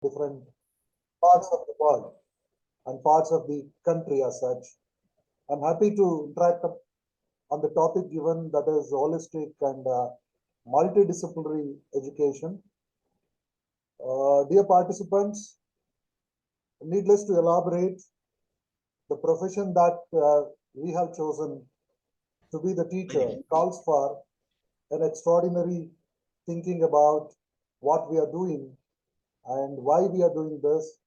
different parts of the world and parts of the country as such. I'm happy to interact on the topic given, that is holistic and multidisciplinary education. Dear participants, needless to elaborate, the profession that we have chosen to be the teacher calls for an extraordinary thinking about what we are doing and why we are doing this.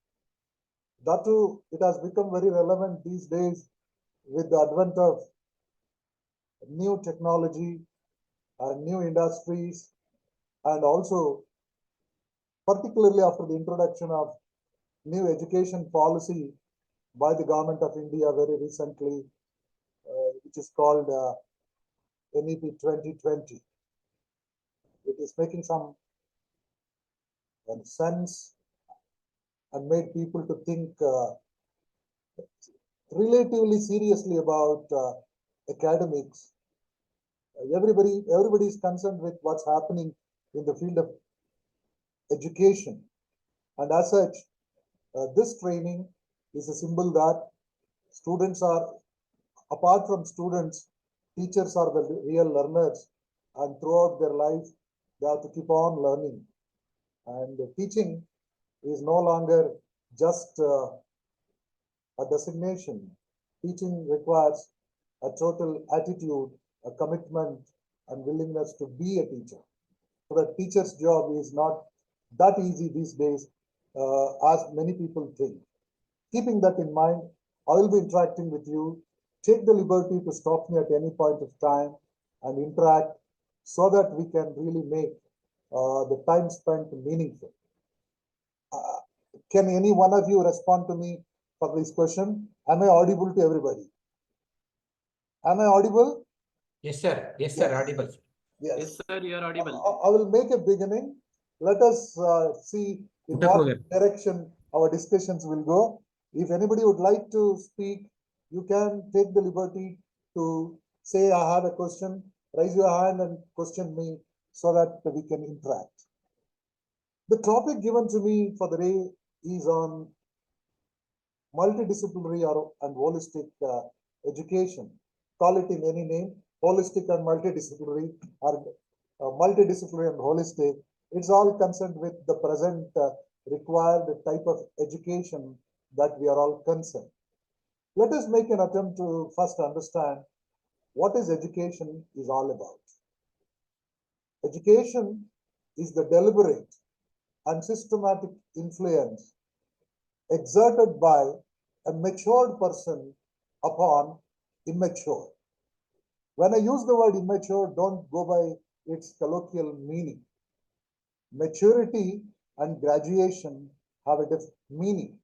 That too, it has become very relevant these days with the advent of new technology and new industries, and also particularly after the introduction of new education policy by the government of India very recently, which is called NEP 2020. It is making some sense and made people to think relatively seriously about academics. Everybody is concerned with what's happening in the field of education, and as such, this training is a symbol that students are, apart from students, teachers are the real learners, and throughout their life they have to keep on learning. And teaching is no longer just a designation. Teaching requires a total attitude, a commitment, and willingness to be a teacher. So the teacher's job is not that easy these days, as many people think. Keeping that in mind, I will be interacting with you. Take the liberty to stop me at any point of time and interact so that we can really make the time spent meaningful. Can any one of you respond to me for this question? Am I audible to everybody? Am I audible? Yes, sir. Yes, sir. Audible. Yes. Yes, sir, you are audible. I will make a beginning. Let us see in what direction our discussions will go. If anybody would like to speak, you can take the liberty to say, I have a question, raise your hand and question me so that we can interact. The topic given to me for the day is on multidisciplinary and holistic education. Call it in any name, holistic and multidisciplinary, or multidisciplinary and holistic. It's all concerned with the present required type of education that we are all concerned. Let us make an attempt to first understand what is education is all about. Education is the deliberate and systematic influence exerted by a matured person upon immature. When I use the word immature, don't go by its colloquial meaning. Maturity and graduation have a different meaning.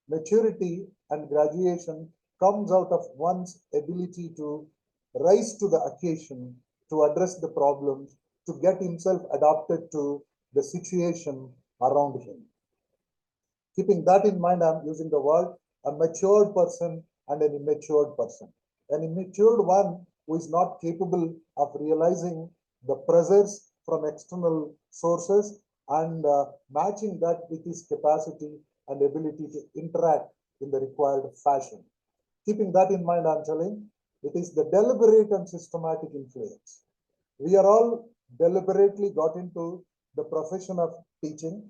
Maturity and graduation comes out of one's ability to rise to the occasion, to address the problems, to get himself adapted to the situation around him. Keeping that in mind, I'm using the word a matured person and an immature person. An immature one who is not capable of realizing the pressures from external sources and matching that with his capacity and ability to interact in the required fashion. Keeping that in mind, I'm telling it is the deliberate and systematic influence. We are all deliberately got into the profession of teaching,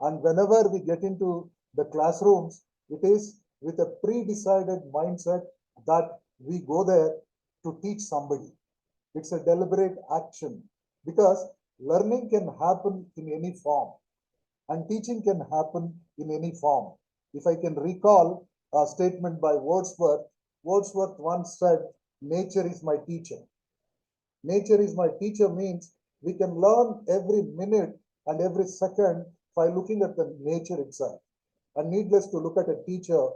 and whenever we get into the classrooms, it is with a pre-decided mindset that we go there to teach somebody. It's a deliberate action because learning can happen in any form and teaching can happen in any form. If I can recall a statement by Wordsworth, Wordsworth once said, nature is my teacher. Nature is my teacher means we can learn every minute and every second by looking at the nature itself. And needless to look at a teacher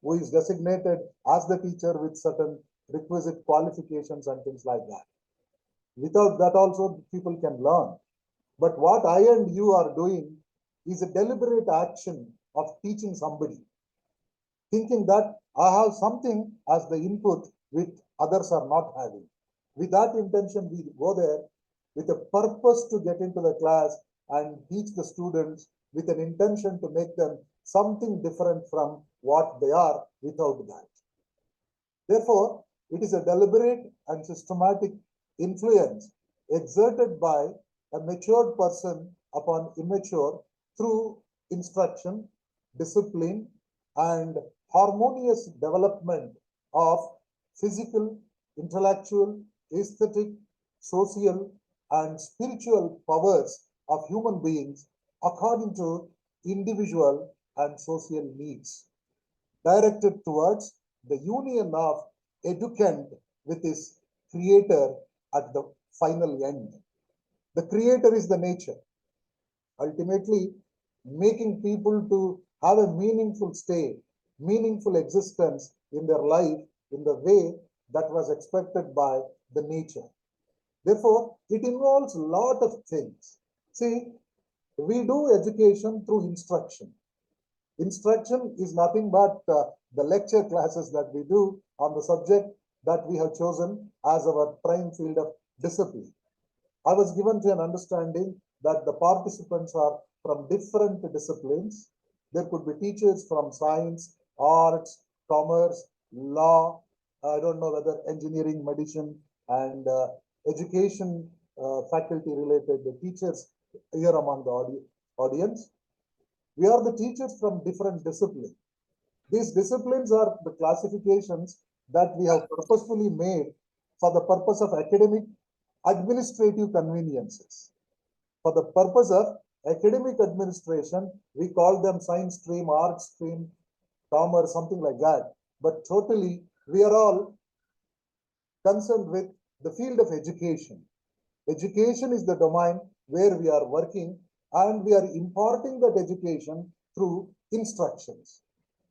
who is designated as the teacher with certain requisite qualifications and things like that. Without that also people can learn. But what I and you are doing is a deliberate action of teaching somebody, thinking that I have something as the input which others are not having. With that intention, we go there with a purpose to get into the class and teach the students with an intention to make them something different from what they are without that. Therefore, it is a deliberate and systematic influence exerted by a matured person upon immature through instruction, discipline, and harmonious development of physical, intellectual, aesthetic, social, and spiritual powers of human beings according to individual and social needs, directed towards the union of educand with his creator at the final end. The creator is the nature, ultimately making people to have a meaningful stay, meaningful existence in their life in the way that was expected by the nature. Therefore, it involves a lot of things. See, we do education through instruction. Instruction is nothing but the lecture classes that we do on the subject that we have chosen as our prime field of discipline. I was given to an understanding that the participants are from different disciplines. There could be teachers from science, arts, commerce, law, I don't know whether engineering, medicine, and education faculty related teachers here among the audience. We are the teachers from different disciplines. These disciplines are the classifications that we have purposefully made for the purpose of academic administrative conveniences. For the purpose of academic administration, we call them science stream, arts stream, commerce, something like that. But totally, we are all concerned with the field of education. Education is the domain where we are working, and we are imparting that education through instructions.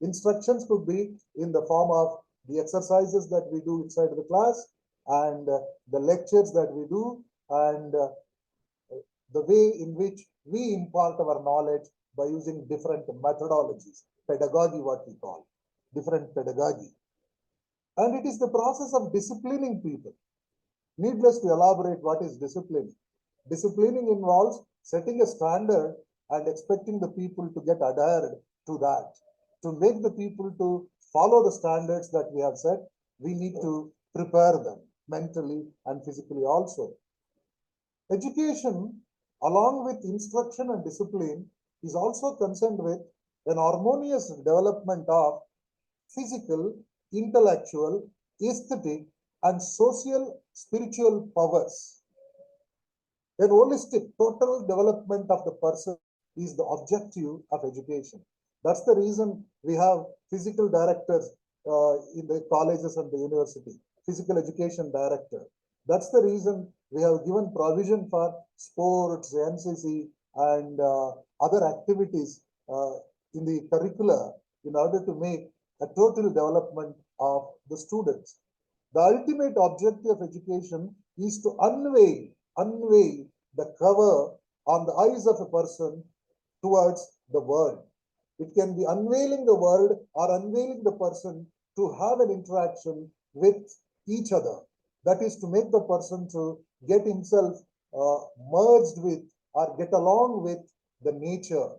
Instructions could be in the form of the exercises that we do inside the class, and the lectures that we do, and the way in which we impart our knowledge by using different methodologies, pedagogy, what we call, different pedagogy. And it is the process of disciplining people. Needless to elaborate what is disciplining. Disciplining involves setting a standard and expecting the people to get adhered to that. To make the people to follow the standards that we have set, we need to prepare them mentally and physically also. Education, along with instruction and discipline, is also concerned with an harmonious development of physical, intellectual, aesthetic, and social spiritual powers. An holistic total development of the person is the objective of education. That's the reason we have physical directors in the colleges and the university, physical education director. That's the reason we have given provision for sports, NCC, and other activities in the curricula in order to make a total development of the students. The ultimate objective of education is to unveil the cover on the eyes of a person towards the world. It can be unveiling the world or unveiling the person to have an interaction with each other. That is to make the person to get himself merged with or get along with the nature.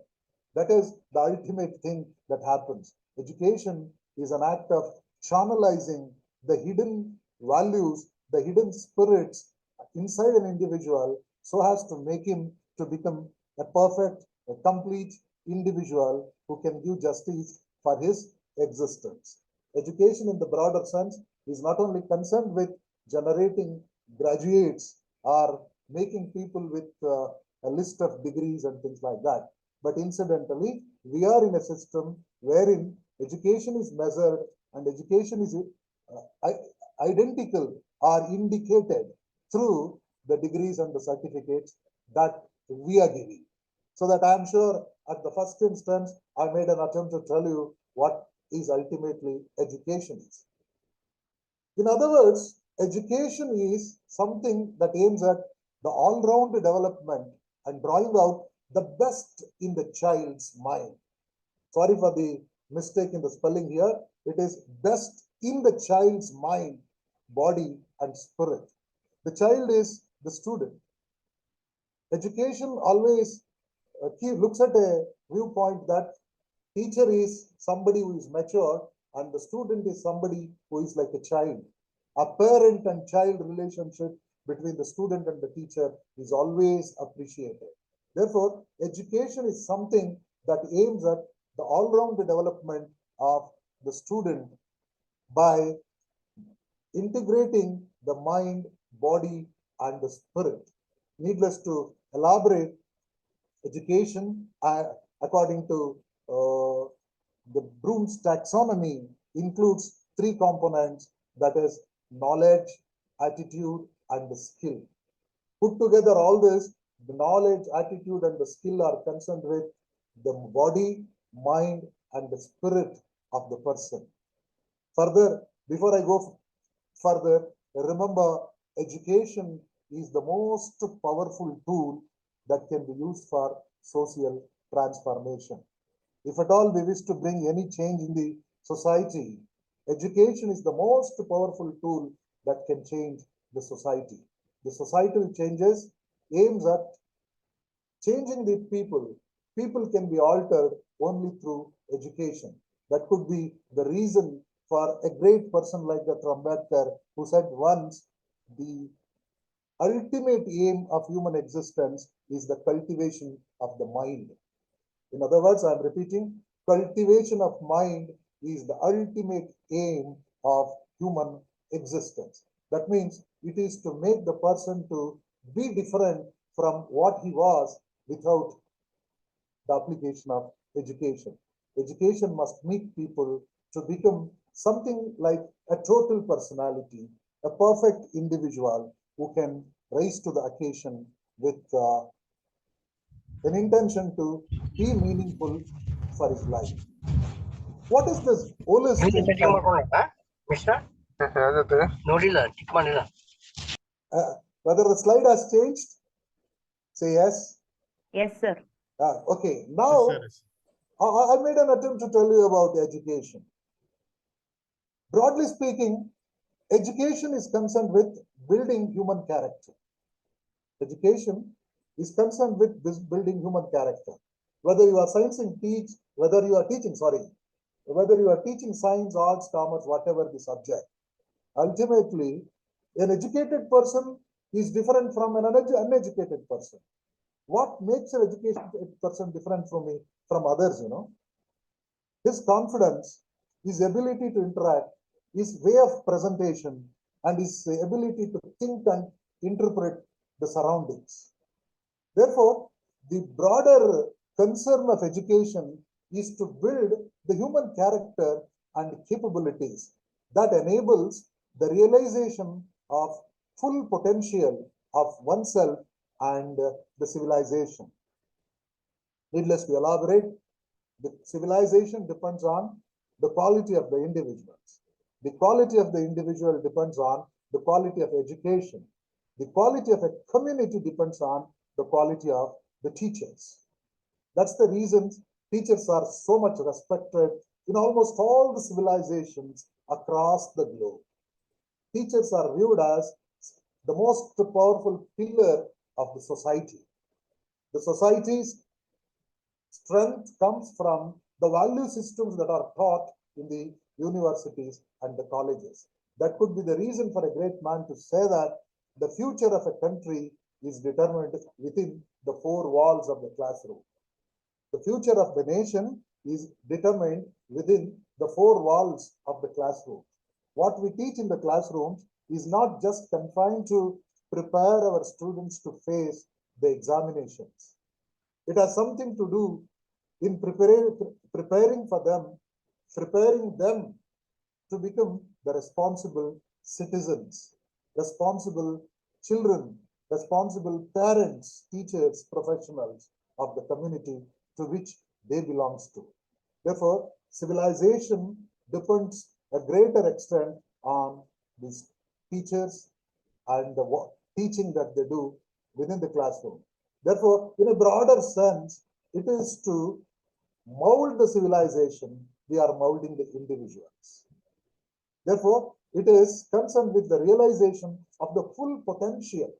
That is the ultimate thing that happens. Education is an act of channelizing the hidden values, the hidden spirits inside an individual so as to make him to become a perfect, a complete individual who can give justice for his existence. Education in the broader sense is not only concerned with generating graduates or making people with a list of degrees and things like that. But incidentally, we are in a system wherein education is measured and education is identical or indicated through the degrees and the certificates that we are giving. So that I am sure at the first instance, I made an attempt to tell you what is ultimately education is. In other words, education is something that aims at the all-round development and drawing out the best in the child's mind. Sorry for the mistake in the spelling here. It is best in the child's mind, body, and spirit. The child is the student. Education always looks at a viewpoint that teacher is somebody who is mature and the student is somebody who is like a child. A parent and child relationship between the student and the teacher is always appreciated. Therefore, education is something that aims at the all-round development of the student by integrating the mind, body, and the spirit. Needless to elaborate, education, according to the Bloom's taxonomy, includes three components, that is knowledge, attitude, and the skill. Put together all this, the knowledge, attitude, and the skill are concerned with the body, mind, and the spirit of the person. Further, before I go further, remember, education is the most powerful tool that can be used for social transformation. If at all we wish to bring any change in the society, education is the most powerful tool that can change the society. The societal changes aims at changing the people. People can be altered only through education. That could be the reason for a great person like Dr. Ambedkar, who said once, the ultimate aim of human existence is the cultivation of the mind. In other words, I am repeating, cultivation of mind is the ultimate aim of human existence. That means it is to make the person to be different from what he was without the application of education. Education must make people to become something like a total personality, a perfect individual who can rise to the occasion with an intention to be meaningful for his life. What is this holistic Mr. ನೋಡಿಲ್ಲ tick ಮಾಡಿಲ್ಲ whether the slide has changed? Say yes. Yes, sir. Okay, now I made an attempt to tell you about education. Broadly speaking, education is concerned with building human character. Education is concerned with building human character. Whether you are whether you are teaching science, arts, commerce, whatever the subject, ultimately, an educated person is different from an uneducated person. What makes an educated person different from others, his confidence, his ability to interact, his way of presentation, and his ability to think and interpret the surroundings. Therefore, the broader concern of education is to build the human character and capabilities that enables the realization of full potential of oneself and the civilization. Needless to elaborate, the civilization depends on the quality of the individuals. The quality of the individual depends on the quality of education. The quality of a community depends on the quality of the teachers. That's the reason teachers are so much respected in almost all the civilizations across the globe. Teachers are viewed as the most powerful pillar of the society. The society's strength comes from the value systems that are taught in the universities and the colleges. That could be the reason for a great man to say that the future of a country is determined within the four walls of the classroom. The future of the nation is determined within the four walls of the classroom. What we teach in the classrooms is not just confined to prepare our students to face the examinations. It has something to do in preparing them to become the responsible citizens, responsible children, responsible parents, teachers, professionals of the community to which they belong to. Therefore, civilization depends a greater extent on these teachers and the teaching that they do within the classroom. Therefore, in a broader sense, it is to mold the civilization, we are molding the individuals. Therefore, it is concerned with the realization of the full potential.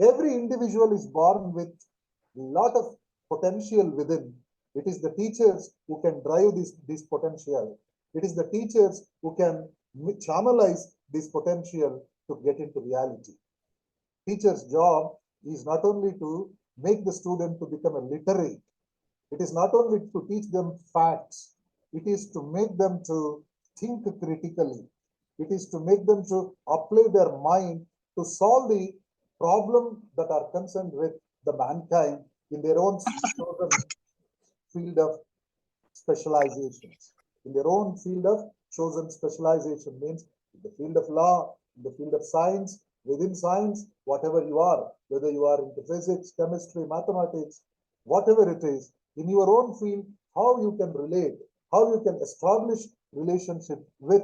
Every individual is born with a lot of potential within. It is the teachers who can drive this potential. It is the teachers who can channelize this potential to get into reality. Teacher's job is not only to make the student to become a literate. It is not only to teach them facts. It is to make them to think critically. It is to make them to apply their mind to solve the problem that are concerned with the mankind in their own chosen field of specializations. In their own field of chosen specialization means in the field of law, in the field of science, within science, whatever you are, whether you are into physics, chemistry, mathematics, whatever it is, in your own field, how you can relate, how you can establish relationship with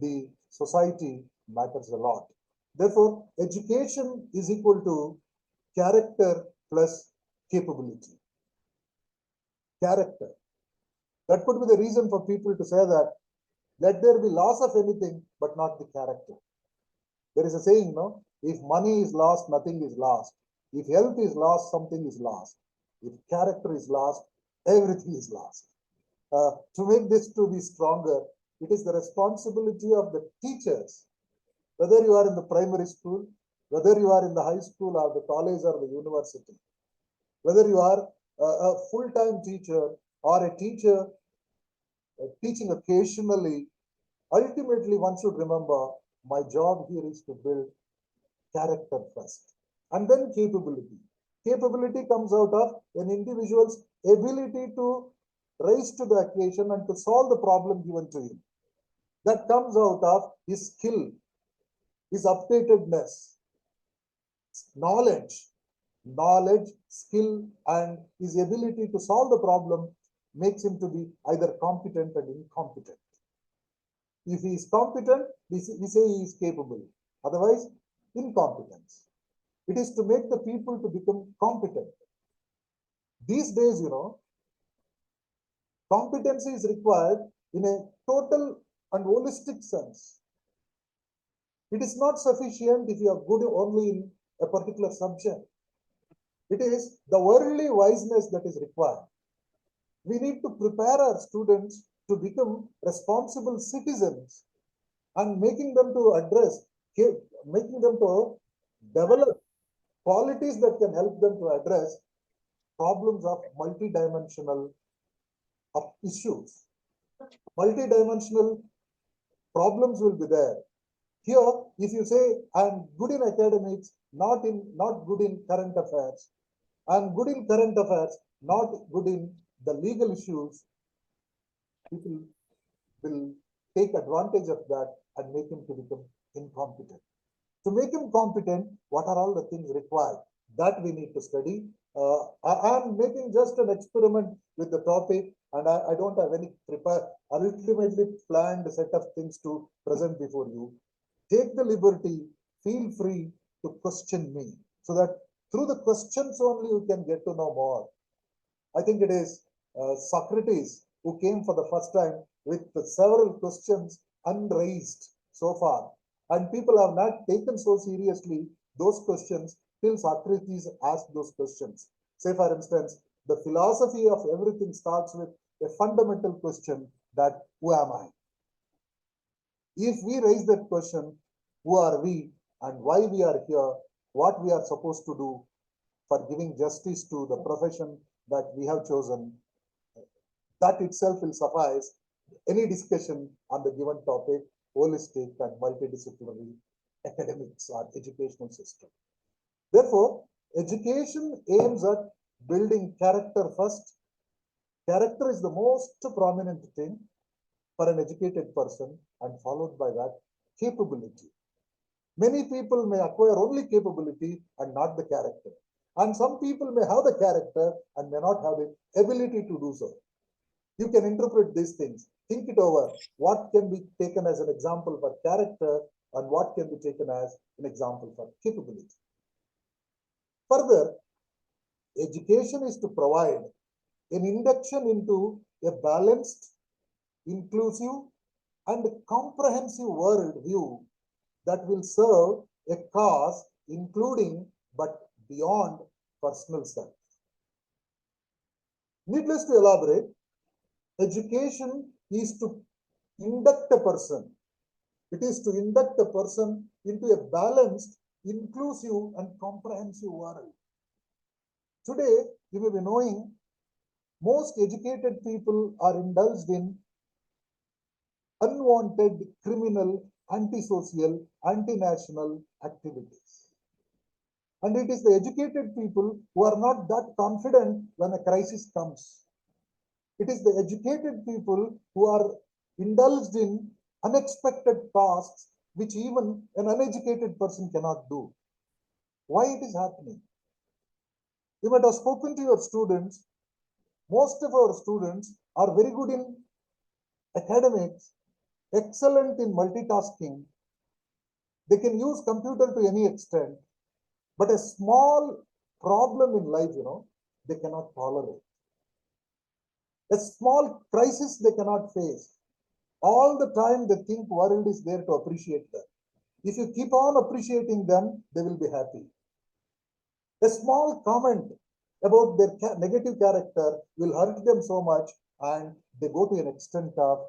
the society matters a lot. Therefore, education is equal to character plus capability. Character. That could be the reason for people to say that let there be loss of anything, but not the character. There is a saying, no? If money is lost, nothing is lost. If health is lost, something is lost. If character is lost, everything is lost. To make this to be stronger, it is the responsibility of the teachers, whether you are in the primary school, whether you are in the high school or the college or the university, whether you are a full-time teacher or a teacher teaching occasionally, ultimately one should remember my job here is to build character first and then capability. Capability comes out of an individual's ability to rise to the occasion and to solve the problem given to him. That comes out of his skill, his updatedness, knowledge, skill, and his ability to solve the problem makes him to be either competent and incompetent. If he is competent, we say he is capable. Otherwise, incompetence. It is to make the people to become competent. These days, competency is required in a total and holistic sense. It is not sufficient if you are good only in a particular subject. It is the worldly wiseness that is required. We need to prepare our students to become responsible citizens and making them to develop qualities that can help them to address problems of multidimensional issues. Multidimensional problems will be there. Here, if you say I'm good in academics, not good in current affairs, I'm good in current affairs, not good in the legal issues, people will take advantage of that and make him to become incompetent. To make him competent, what are all the things required? That we need to study. I am making just an experiment with the topic and I don't have any ultimately planned set of things to present before you. Take the liberty, feel free to question me so that through the questions only you can get to know more. I think it is Socrates who came for the first time with several questions unraised so far. And people have not taken so seriously those questions till Socrates asked those questions. Say, for instance, the philosophy of everything starts with a fundamental question that who am I? If we raise that question, who are we and why we are here, what we are supposed to do for giving justice to the profession that we have chosen, that itself will suffice any discussion on the given topic, holistic and multidisciplinary academics or educational system. Therefore, education aims at building character first. Character is the most prominent thing for an educated person and followed by that capability. Many people may acquire only capability and not the character. And some people may have the character and may not have the ability to do so. You can interpret these things. Think it over. What can be taken as an example for character and what can be taken as an example for capability. Further, education is to provide an induction into a balanced, inclusive, and comprehensive world view that will serve a cause including but beyond personal self. Needless to elaborate, education is to induct a person. It is to induct a person into a balanced, inclusive, and comprehensive world. Today, you may be knowing most educated people are indulged in unwanted, criminal, antisocial, anti-national activities. And it is the educated people who are not that confident when a crisis comes. It is the educated people who are indulged in unexpected tasks which even an uneducated person cannot do. Why it is happening? You might have spoken to your students. Most of our students are very good in academics, excellent in multitasking. They can use computer to any extent, but a small problem in life, they cannot tolerate. A small crisis they cannot face. All the time they think world is there to appreciate them. If you keep on appreciating them, they will be happy. A small comment about their negative character will hurt them so much, and they go to an extent of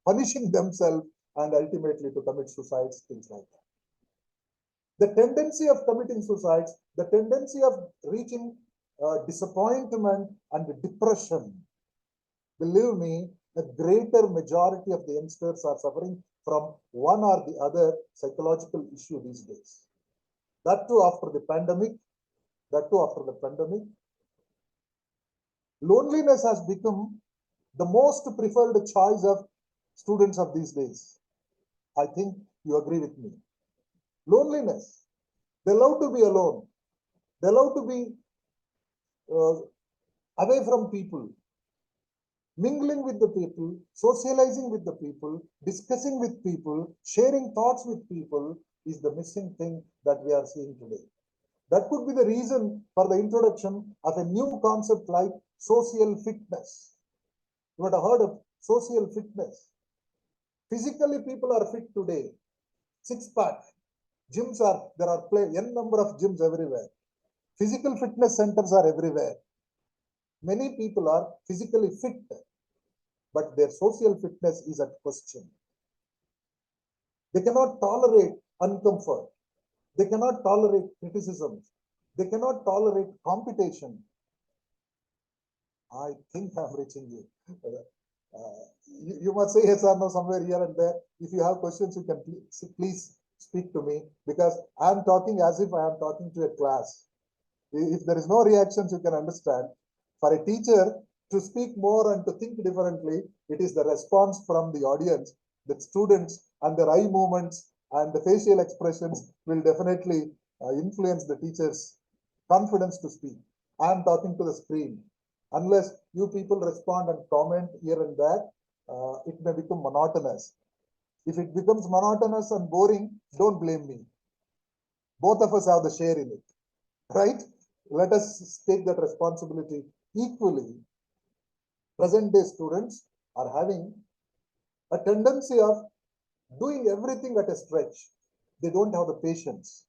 punishing themselves and ultimately to commit suicides, things like that. The tendency of committing suicides, the tendency of reaching disappointment and depression, believe me, a greater majority of the youngsters are suffering from one or the other psychological issue these days. That too after the pandemic. Loneliness has become the most preferred choice of students of these days. I think you agree with me. Loneliness. They love to be alone. They love to be away from people. Mingling with the people, socializing with the people, discussing with people, sharing thoughts with people is the missing thing that we are seeing today. That could be the reason for the introduction of a new concept like social fitness. You would have heard of social fitness. Physically, people are fit today. Six-pack. Gyms are, there are n number of gyms everywhere. Physical fitness centers are everywhere. Many people are physically fit, but their social fitness is at question. They cannot tolerate uncomfort. They cannot tolerate criticism. They cannot tolerate competition. I think I'm reaching you. You must say yes or no somewhere here and there. If you have questions, you can please speak to me, because I'm talking as if I am talking to a class. If there is no reactions, you can understand. For a teacher to speak more and to think differently, it is the response from the audience, the students, and their eye movements and the facial expressions will definitely influence the teacher's confidence to speak. I am talking to the screen. Unless you people respond and comment here and there, it may become monotonous. If it becomes monotonous and boring, don't blame me. Both of us have the share in it, right? Let us take that responsibility equally. Present day students are having a tendency of doing everything at a stretch. They don't have the patience.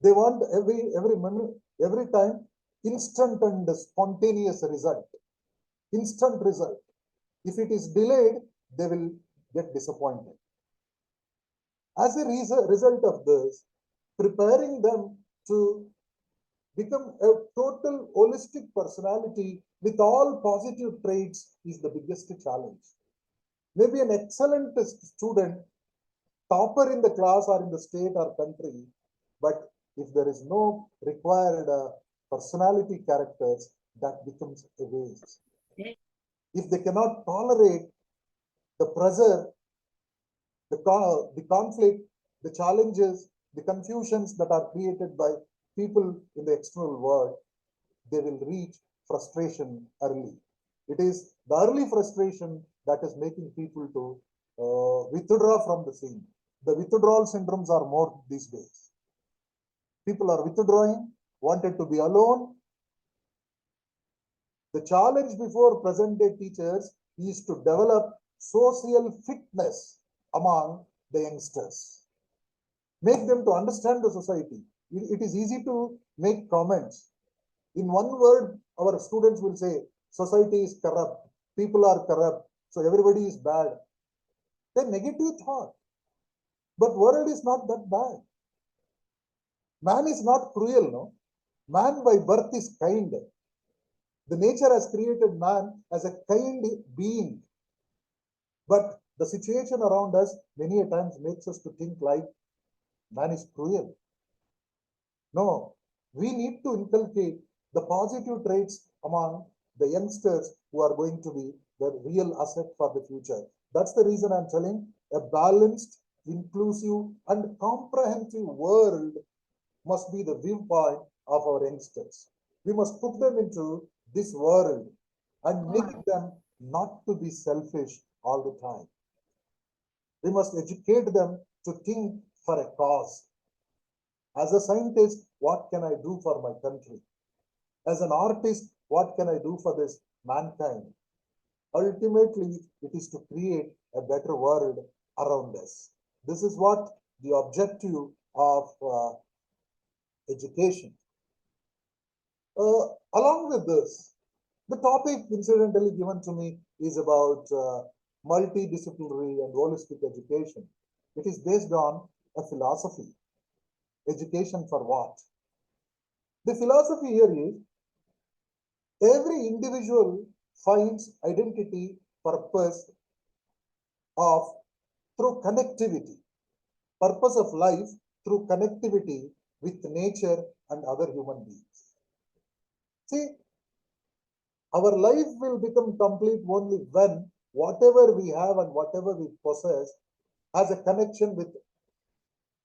They want every minute, every time, instant and spontaneous result. Instant result. If it is delayed, they will get disappointed. As a result of this, preparing them to become a total holistic personality with all positive traits is the biggest challenge. Maybe an excellent student, topper in the class or in the state or country, but if there is no required personality characters, that becomes a waste. If they cannot tolerate the pressure, the conflict, the challenges, the confusions that are created by people in the external world, they will reach frustration early. It is the early frustration that is making people to withdraw from the scene. The withdrawal syndromes are more these days. People are withdrawing, wanted to be alone. The challenge before present day teachers is to develop social fitness among the youngsters. Make them to understand the society. It is easy to make comments. In one word, our students will say, society is corrupt, people are corrupt, so everybody is bad. The negative thought. But world is not that bad. Man is not cruel, no? Man by birth is kind. The nature has created man as a kind being. But the situation around us many a times makes us to think like man is cruel. No, we need to inculcate the positive traits among the youngsters who are going to be the real asset for the future. That's the reason I'm telling a balanced, inclusive, and comprehensive world must be the viewpoint of our youngsters. We must put them into this world and make them not to be selfish all the time. We must educate them to think for a cause. As a scientist, what can I do for my country? As an artist, what can I do for this mankind? Ultimately, it is to create a better world around us. This is what the objective of education. Along with this, the topic incidentally given to me is about multidisciplinary and holistic education. It is based on a philosophy. Education for what? The philosophy here is every individual finds identity, purpose of through connectivity, purpose of life through connectivity with nature and other human beings. See, our life will become complete only when whatever we have and whatever we possess has a connection with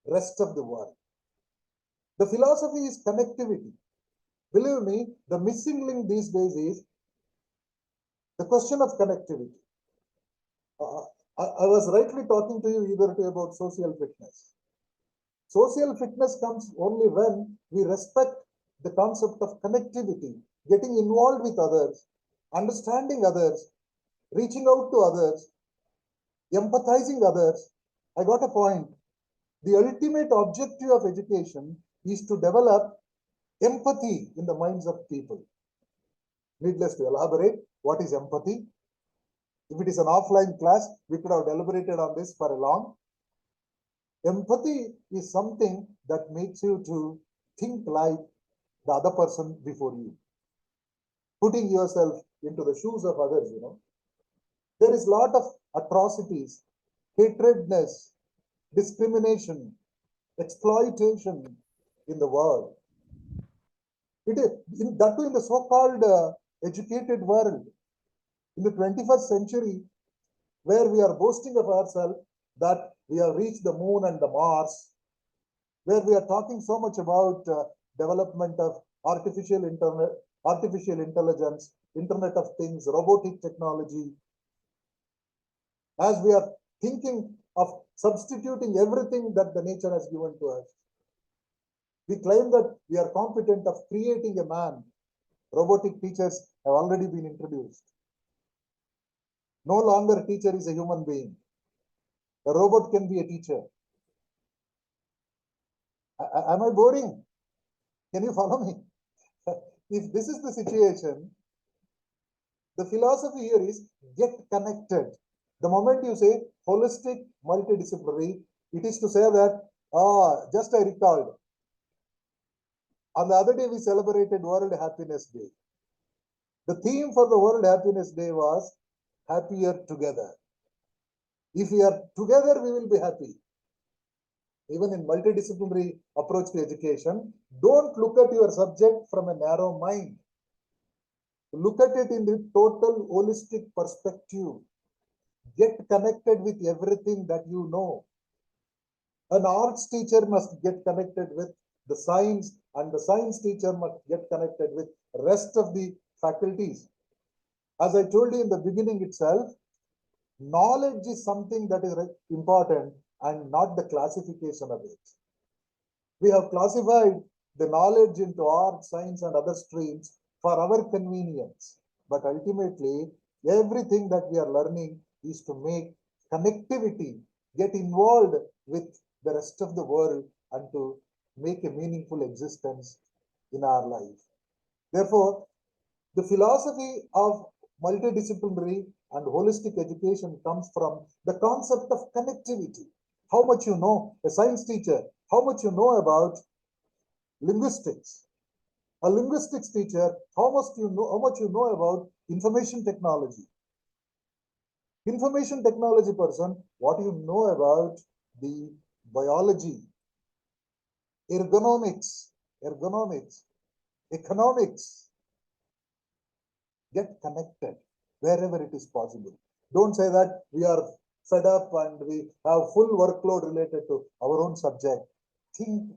rest of the world. The philosophy is connectivity. Believe me, the missing link these days is the question of connectivity. I was rightly talking to you either about social fitness. Social fitness comes only when we respect the concept of connectivity, getting involved with others, understanding others, reaching out to others, empathizing others. I got a point. The ultimate objective of education is to develop empathy in the minds of people. Needless to elaborate, what is empathy? If it is an offline class, we could have deliberated on this for a long. Empathy is something that makes you to think like the other person before you, putting yourself into the shoes of others, you know. There is a lot of atrocities, hatredness, discrimination, exploitation in the world. It is that too in the so-called educated world. In the 21st century, where we are boasting of ourselves that we have reached the moon and the Mars, where we are talking so much about development of artificial intelligence, Internet of Things, robotic technology, as we are thinking of substituting everything that the nature has given to us. We claim that we are competent of creating a man. Robotic teachers have already been introduced. No longer a teacher is a human being. A robot can be a teacher. Am I boring? Can you follow me? If this is the situation, the philosophy here is get connected. The moment you say holistic, multidisciplinary, it is to say that, just I recalled, on the other day we celebrated World Happiness Day. The theme for the World Happiness Day was happier together. If we are together, we will be happy. Even in multidisciplinary approach to education, don't look at your subject from a narrow mind. Look at it in the total holistic perspective. Get connected with everything that you know. An arts teacher must get connected with the science, and the science teacher must get connected with rest of the faculties. As I told you in the beginning itself, knowledge is something that is important and not the classification of it. We have classified the knowledge into art, science, and other streams for our convenience. But ultimately, everything that we are learning is to make connectivity, get involved with the rest of the world, and to make a meaningful existence in our life. Therefore, The philosophy of multidisciplinary and holistic education comes from the concept of connectivity. How much you know, a science teacher, how much you know about linguistics. A linguistics teacher, how much you know about information technology. Information technology person, what you know about the biology, ergonomics, economics. Get connected wherever it is possible. Don't say that we are fed up and we have full workload related to our own subject. Think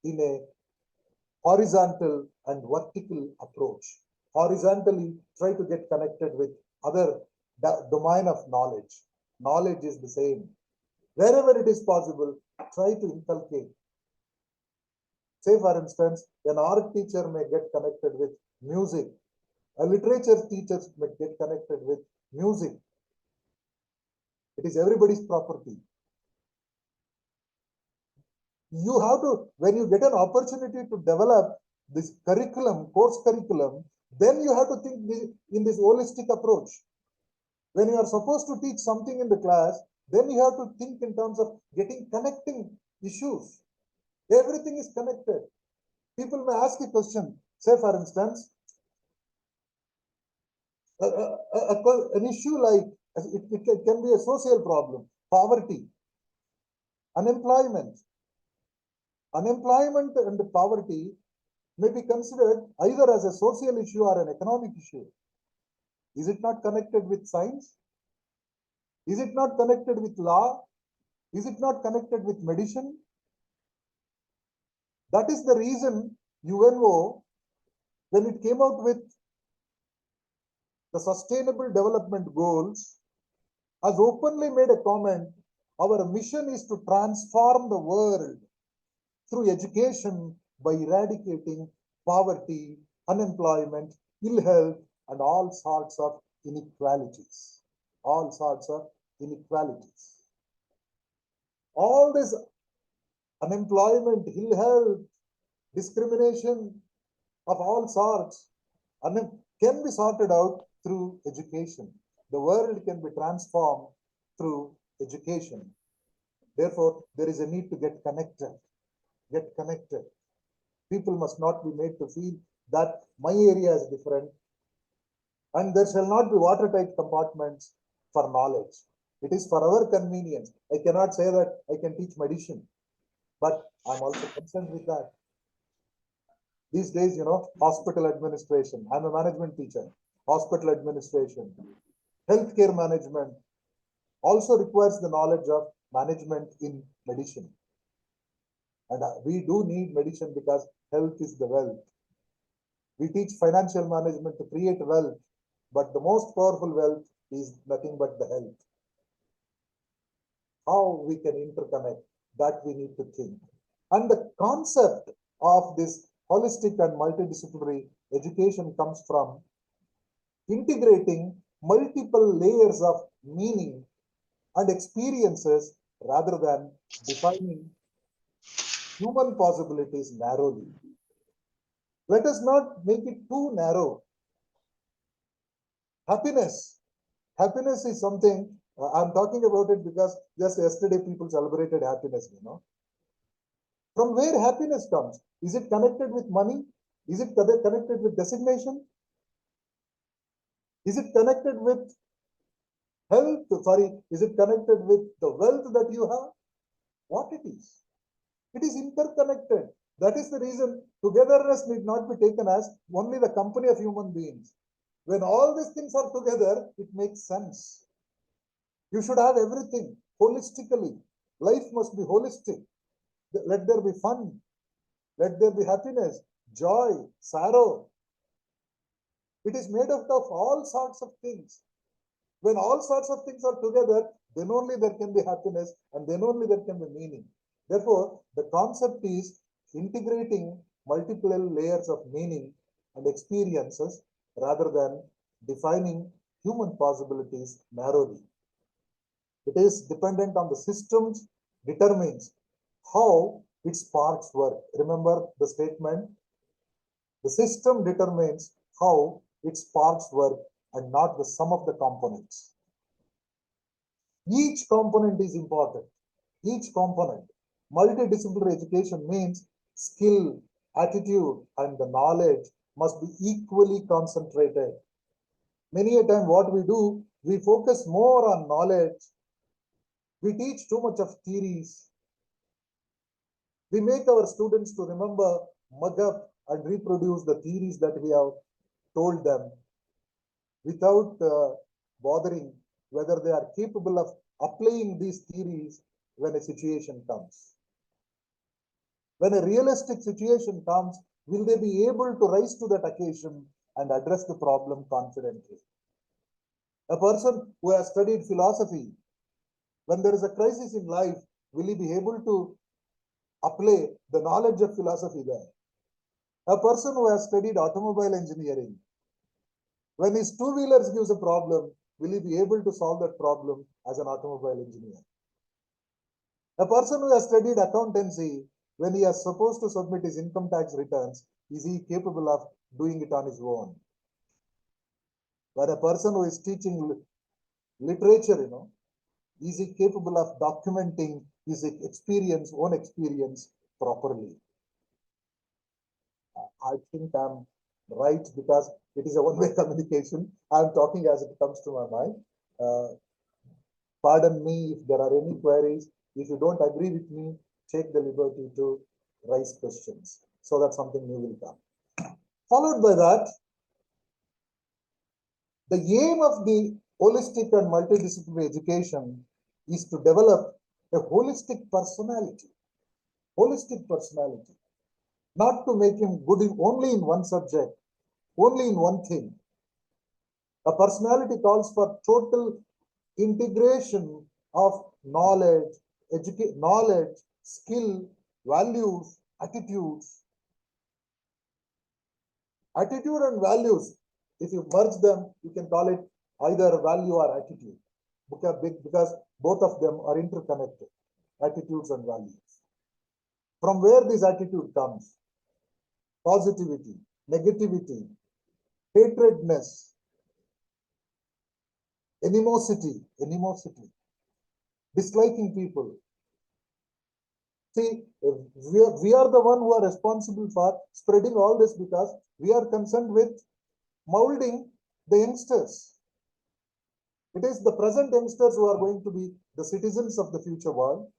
in a horizontal and vertical approach. Horizontally, try to get connected with other domain of knowledge. Knowledge is the same. Wherever it is possible, try to inculcate. Say, for instance, an art teacher may get connected with music. A literature teacher may get connected with music. It is everybody's property. You have to, when you get an opportunity to develop this curriculum, course curriculum, then you have to think in this holistic approach. When you are supposed to teach something in the class, then you have to think in terms of connecting issues. Everything is connected. People may ask a question. Say, for instance, an issue like it can be a social problem, poverty, unemployment. Unemployment and poverty may be considered either as a social issue or an economic issue. Is it not connected with science? Is it not connected with law? Is it not connected with medicine? That is the reason UNO, when it came out with the Sustainable Development Goals, has openly made a comment. Our mission is to transform the world through education by eradicating poverty, unemployment, ill health, and all sorts of inequalities. All sorts of inequalities. All this unemployment, ill health, discrimination of all sorts can be sorted out through education. The world can be transformed through education. Therefore, there is a need to get connected. Get connected. People must not be made to feel that my area is different, and there shall not be watertight compartments for knowledge. It is for our convenience. I cannot say that I can teach medicine, but I'm also concerned with that. These days, hospital administration. I'm a management teacher. Hospital administration, healthcare management also requires the knowledge of management in medicine. And we do need medicine because health is the wealth. We teach financial management to create wealth, but the most powerful wealth is nothing but the health. How we can interconnect, that we need to think. And the concept of this holistic and multidisciplinary education comes from integrating multiple layers of meaning and experiences rather than defining human possibilities narrowly. Let us not make it too narrow. Happiness. Happiness is something, I'm talking about it because just yesterday people celebrated happiness, From where happiness comes? Is it connected with money? Is it connected with designation? Is it connected with health? Sorry, is it connected with the wealth that you have? What it is? It is interconnected. That is the reason togetherness need not be taken as only the company of human beings. When all these things are together, it makes sense. You should have everything holistically. Life must be holistic. Let there be fun. Let there be happiness, joy, sorrow. It is made up of all sorts of things. When all sorts of things are together, then only there can be happiness and then only there can be meaning. Therefore, the concept is integrating multiple layers of meaning and experiences rather than defining human possibilities narrowly. It is dependent on the systems, determines how its parts work. Remember the statement, the system determines how its parts work and not the sum of the components. Each component is important. Each component. Multidisciplinary education means skill, attitude, and the knowledge must be equally concentrated. Many a time what we do, we focus more on knowledge. We teach too much of theories. We make our students to remember, mug up, and reproduce the theories that we have told them without bothering whether they are capable of applying these theories when a situation comes. When a realistic situation comes, will they be able to rise to that occasion and address the problem confidently? A person who has studied philosophy, when there is a crisis in life, will he be able to apply the knowledge of philosophy there? A person who has studied automobile engineering, when his two-wheelers gives a problem, will he be able to solve that problem as an automobile engineer? A person who has studied accountancy, when he is supposed to submit his income tax returns, is he capable of doing it on his own? But a person who is teaching literature, is he capable of documenting his experience, own experience properly? I think I'm right because it is a one-way communication. I'm talking as it comes to my mind. Pardon me if there are any queries. If you don't agree with me, take the liberty to raise questions so that something new will come. Followed by that, the aim of the holistic and multidisciplinary education is to develop a holistic personality. Holistic personality. Not to make him good only in one subject, only in one thing. A personality calls for total integration of knowledge, knowledge, skill, values, attitudes. Attitude and values, if you merge them, you can call it either value or attitude, because both of them are interconnected, attitudes and values. From where this attitude comes? Positivity, negativity, hatredness, animosity, disliking people. See, we are the one who are responsible for spreading all this because we are concerned with molding the youngsters. It is the present youngsters who are going to be the citizens of the future world.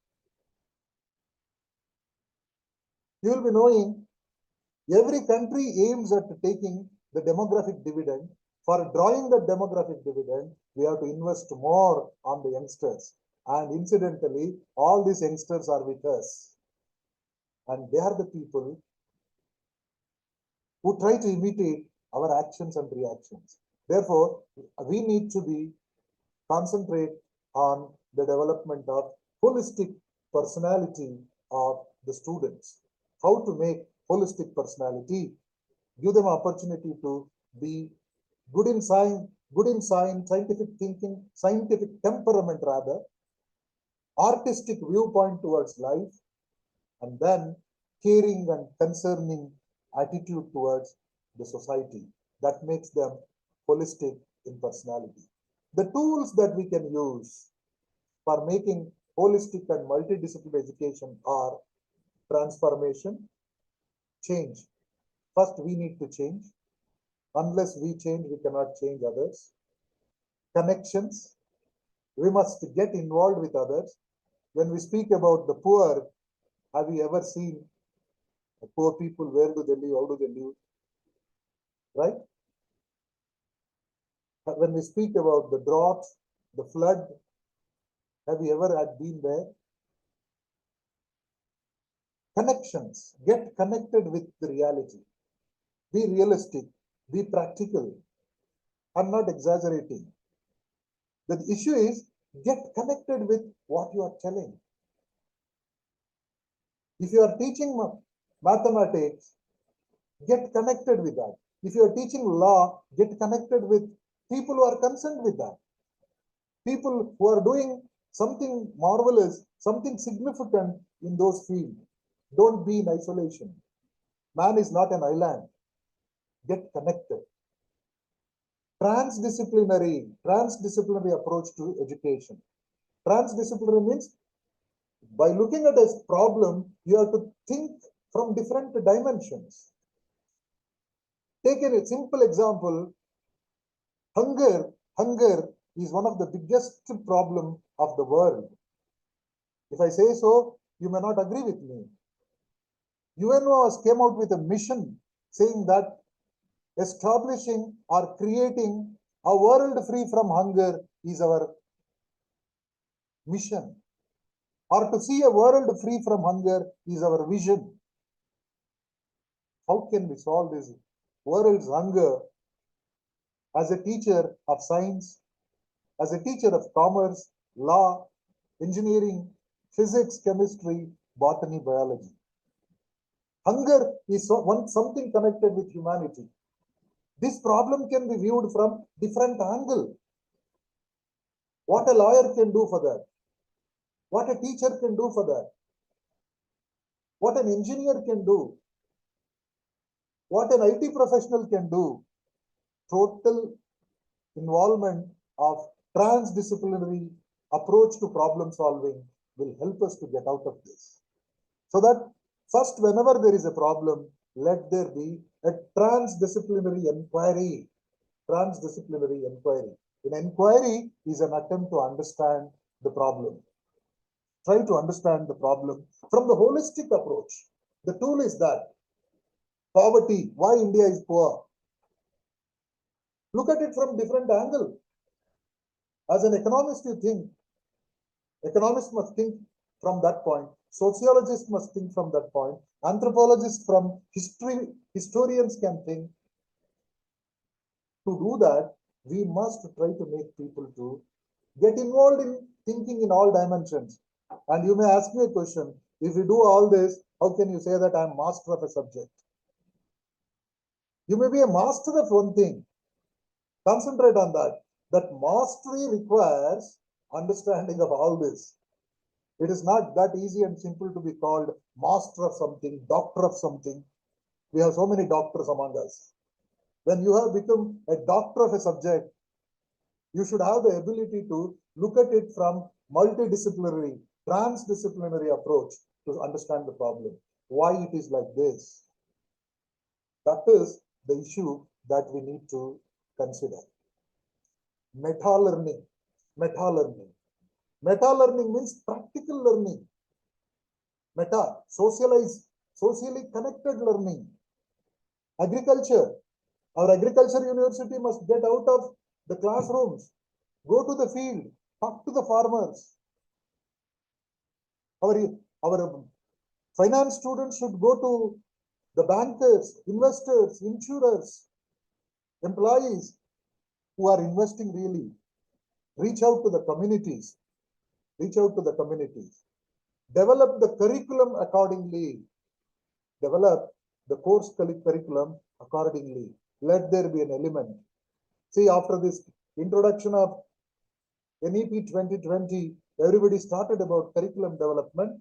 You will be knowing every country aims at taking the demographic dividend. For drawing the demographic dividend, we have to invest more on the youngsters. And incidentally, all these youngsters are with us. And they are the people who try to imitate our actions and reactions. Therefore, we need to be concentrate on the development of holistic personality of the students. How to make holistic personality? Give them opportunity to be good in science, scientific thinking, scientific temperament rather, artistic viewpoint towards life, and then caring and concerning attitude towards the society. That makes them holistic in personality. The tools that we can use for making holistic and multidisciplinary education are transformation, change. First, we need to change. Unless we change, we cannot change others. Connections. We must get involved with others. When we speak about the poor, have you ever seen the poor people? Where do they live? How do they live? Right? When we speak about the drought, the flood, have you ever been there? Connections. Get connected with the reality. Be realistic. Be practical. I'm not exaggerating. The issue is get connected with what you are telling. If you are teaching mathematics, get connected with that. If you are teaching law, get connected with people who are concerned with that. People who are doing something marvelous, something significant in those fields. Don't be in isolation. Man is not an island. Get connected. transdisciplinary approach to education. Transdisciplinary means by looking at a problem, you have to think from different dimensions. Take a simple example. Hunger is one of the biggest problem of the world. If I say so, you may not agree with me. UNO came out with a mission saying that establishing or creating a world free from hunger is our mission. Or to see a world free from hunger is our vision. How can we solve this world's hunger? As a teacher of science, as a teacher of commerce, law, engineering, physics, chemistry, botany, biology. Hunger is something connected with humanity. This problem can be viewed from different angle. What a lawyer can do for that. What a teacher can do for that. What an engineer can do. What an IT professional can do. Total involvement of transdisciplinary approach to problem solving will help us to get out of this. So that first, whenever there is a problem, let there be a transdisciplinary inquiry. Transdisciplinary inquiry. An inquiry is an attempt to understand the problem. Try to understand the problem from the holistic approach. The tool is that poverty, why India is poor. Look at it from different angle. As an economist, you think, economists must think from that point. Sociologists must think from that point. Anthropologists from historians can think. To do that, we must try to make people to get involved in thinking in all dimensions. And you may ask me a question, if you do all this, how can you say that I am master of a subject? You may be a master of one thing. Concentrate on that. That mastery requires understanding of all this. It is not that easy and simple to be called master of something, doctor of something. We have so many doctors among us. When you have become a doctor of a subject, you should have the ability to look at it from multidisciplinary, transdisciplinary approach to understand the problem. Why it is like this? That is the issue that we need to consider. Meta-learning. Meta-learning. Meta-learning means practical learning. Meta, socialize, socially connected learning. Agriculture. Our agriculture university must get out of the classrooms, go to the field, talk to the farmers. Our finance students should go to the bankers, investors, insurers, employees who are investing really. Reach out to the communities. Reach out to the communities. Develop the curriculum accordingly. Develop the course curriculum accordingly. Let there be an element. See, after this introduction of NEP 2020, everybody started about curriculum development.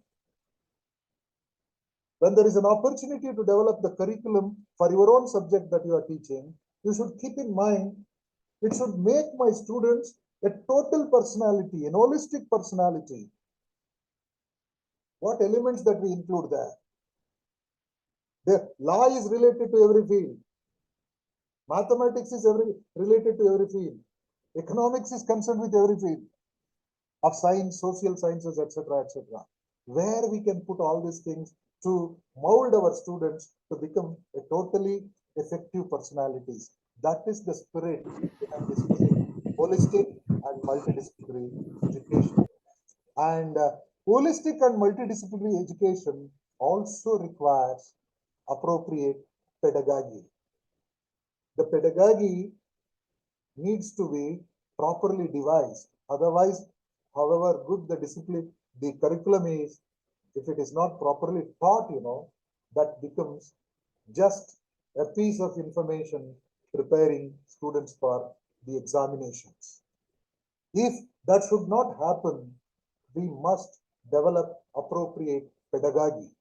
When there is an opportunity to develop the curriculum for your own subject that you are teaching, you should keep in mind, it should make my students a total personality, an holistic personality. What elements that we include there? The law is related to every field. Mathematics is related to every field. Economics is concerned with every field of science, social sciences, etc., etc. Where we can put all these things to mold our students to become a totally effective personalities. That is the spirit behind discussing holistic and multidisciplinary education. And holistic and multidisciplinary education also requires appropriate pedagogy. The pedagogy needs to be properly devised. Otherwise, however good the discipline, the curriculum is, if it is not properly taught, that becomes just a piece of information preparing students for the examinations. If that should not happen, we must develop appropriate pedagogy.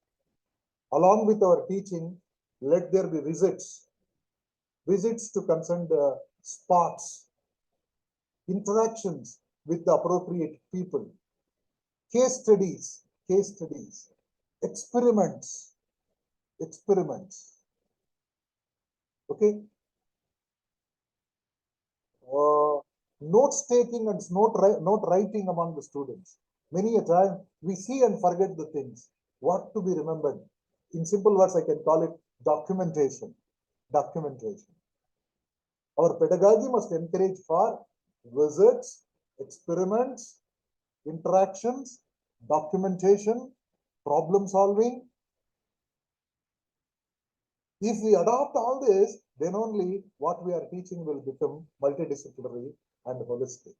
Along with our teaching, let there be visits to concerned spots, interactions with the appropriate people, case studies, experiments. Okay. Notes taking and note writing among the students. Many a time we see and forget the things. What to be remembered? In simple words, I can call it documentation. Our pedagogy must encourage for visits, experiments, interactions, documentation, problem solving. If we adopt all this, then only what we are teaching will become multidisciplinary and holistic.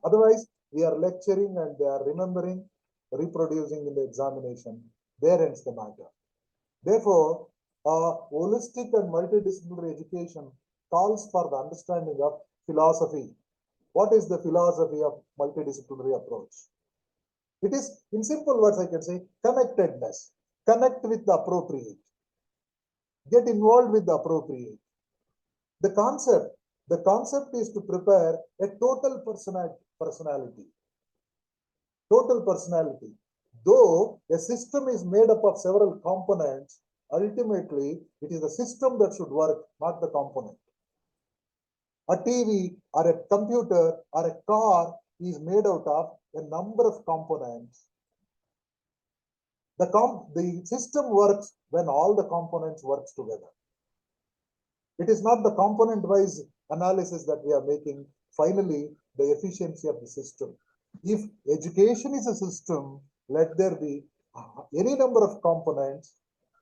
Otherwise, we are lecturing and they are remembering, reproducing in the examination. There ends the matter. Therefore, holistic and multidisciplinary education calls for the understanding of philosophy. What is the philosophy of multidisciplinary approach? It is, in simple words, I can say, connectedness. Connect with the appropriate. Get involved with the appropriate. The concept is to prepare a total personality. Total personality. Though a system is made up of several components, ultimately it is the system that should work, not the component. A TV or a computer or a car is made out of a number of components. The system works when all the components work together. It is not the component-wise analysis that we are making finally the efficiency of the system. If education is a system, let there be any number of components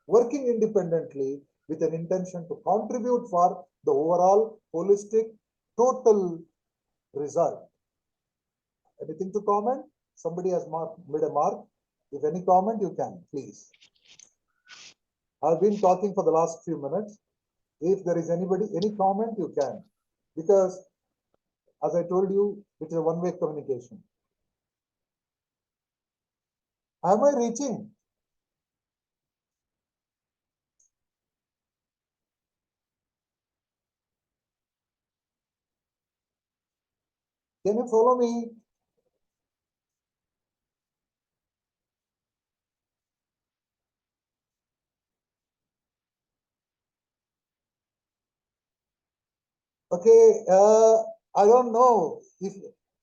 working independently with an intention to contribute for the overall holistic total result. Anything to comment? Somebody has made a mark. If any comment, you can, please. I've been talking for the last few minutes. If there is any comment, you can. Because, as I told you, it is a one-way communication. Am I reaching? Can you follow me? Okay, I don't know if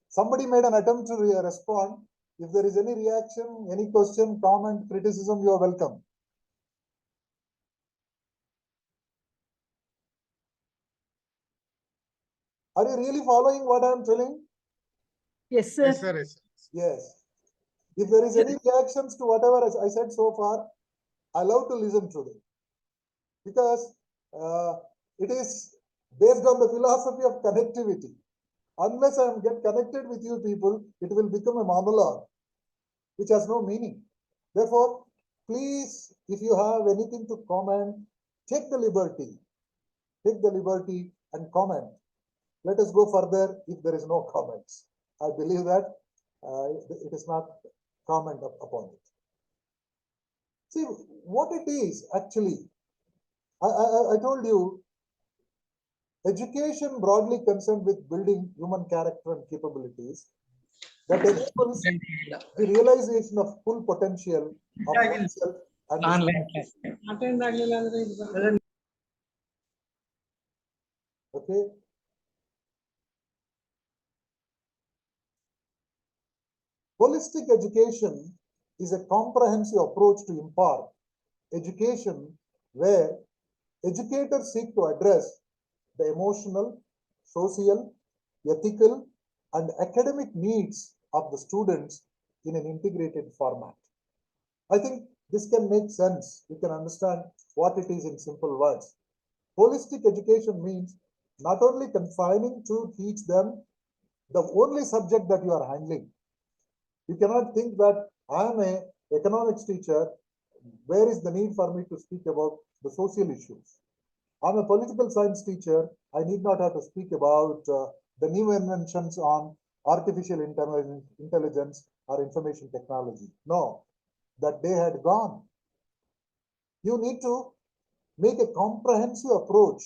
somebody made an attempt to respond. If there is any reaction, any question, comment, criticism, you are welcome. Are you really following what I am telling? Yes, sir. Yes, sir. Yes, sir. Yes. If there is any reactions to whatever I said so far, I love to listen to them. Because it is based on the philosophy of connectivity. Unless I get connected with you people, it will become a monologue, which has no meaning. Therefore, please, if you have anything to comment, take the liberty and comment. Let us go further if there is no comments. I believe that it is not comment upon it. See, what it is actually, I told you, education broadly concerned with building human character and capabilities that enables the realization of full potential of oneself and okay. Holistic education is a comprehensive approach to impart education where educators seek to address the emotional, social, ethical, and academic needs of the students in an integrated format. I think this can make sense. You can understand what it is in simple words. Holistic education means not only confining to teach them the only subject that you are handling. You cannot think that I am an economics teacher. Where is the need for me to speak about the social issues? I'm a political science teacher. I need not have to speak about the new inventions on artificial intelligence or information technology. No, that day had gone. You need to make a comprehensive approach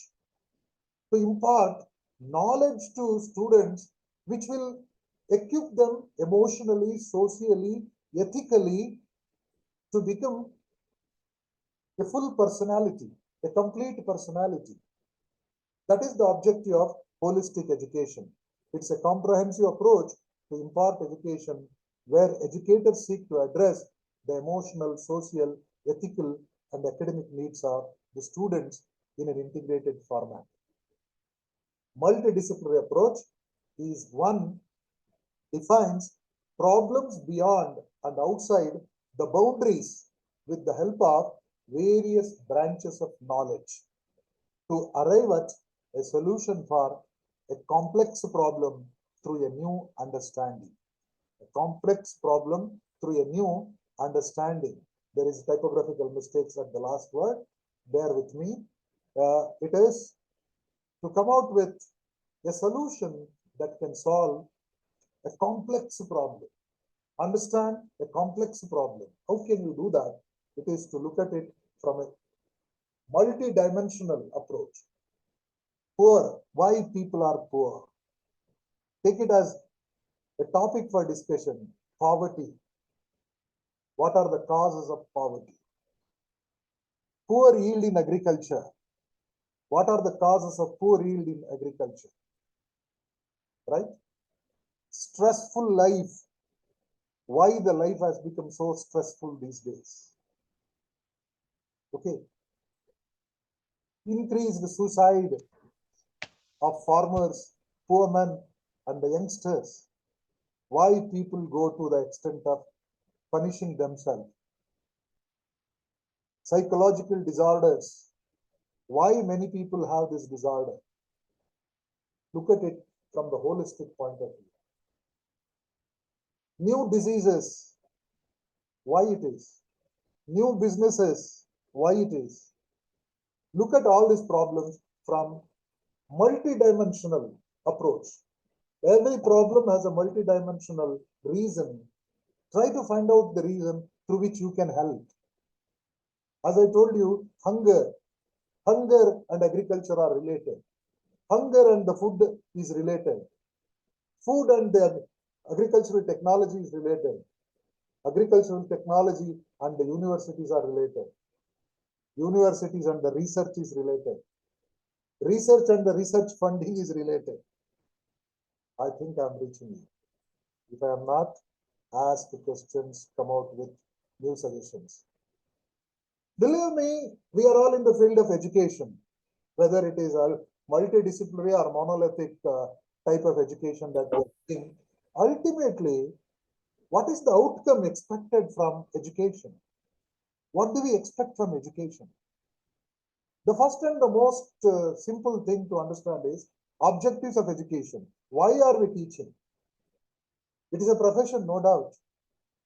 to impart knowledge to students which will equip them emotionally, socially, ethically to become a full personality, a complete personality. That is the objective of holistic education. It's a comprehensive approach to impart education where educators seek to address the emotional, social, ethical, and academic needs of the students in an integrated format. Multidisciplinary approach is one defines problems beyond and outside the boundaries with the help of various branches of knowledge to arrive at a solution for a complex problem through a new understanding. A complex problem through a new understanding. There is typographical mistakes at the last word. Bear with me. It is to come out with a solution that can solve a complex problem. Understand a complex problem. How can you do that? It is to look at it from a multi-dimensional approach. Poor, why people are poor. Take it as a topic for discussion. Poverty. What are the causes of poverty? Poor yield in agriculture. What are the causes of poor yield in agriculture? Right? Stressful life. Why the life has become so stressful these days? Okay. Increased suicide of farmers, poor men, and the youngsters. Why people go to the extent of punishing themselves? Psychological disorders. Why many people have this disorder? Look at it from the holistic point of view. New diseases. Why it is? New businesses. Why it is? Look at all these problems from multidimensional approach. Every problem has a multidimensional reason. Try to find out the reason through which you can help. As I told you, hunger and agriculture are related. Hunger and the food is related. Food and the agricultural technology is related. Agricultural technology and the universities are related. Universities and the research is related. Research and the research funding is related. I think I'm reaching you. If I am not, ask questions, come out with new suggestions. Believe me, we are all in the field of education, whether it is a multidisciplinary or monolithic type of education that we are doing. Ultimately, what is the outcome expected from education? What do we expect from education? The first and the most simple thing to understand is objectives of education. Why are we teaching? It is a profession, no doubt.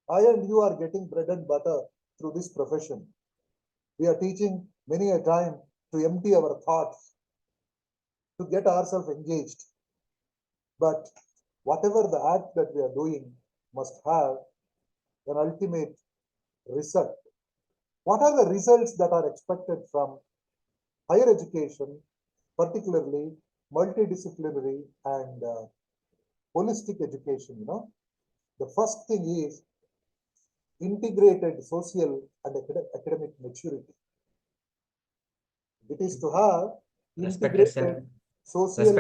I and you are getting bread and butter through this profession. We are teaching many a time to empty our thoughts, to get ourselves engaged. But whatever the act that we are doing must have an ultimate result. What are the results that are expected from higher education, particularly multidisciplinary and holistic education? The first thing is integrated social and academic maturity. It is to have Respected, sir. integrated social and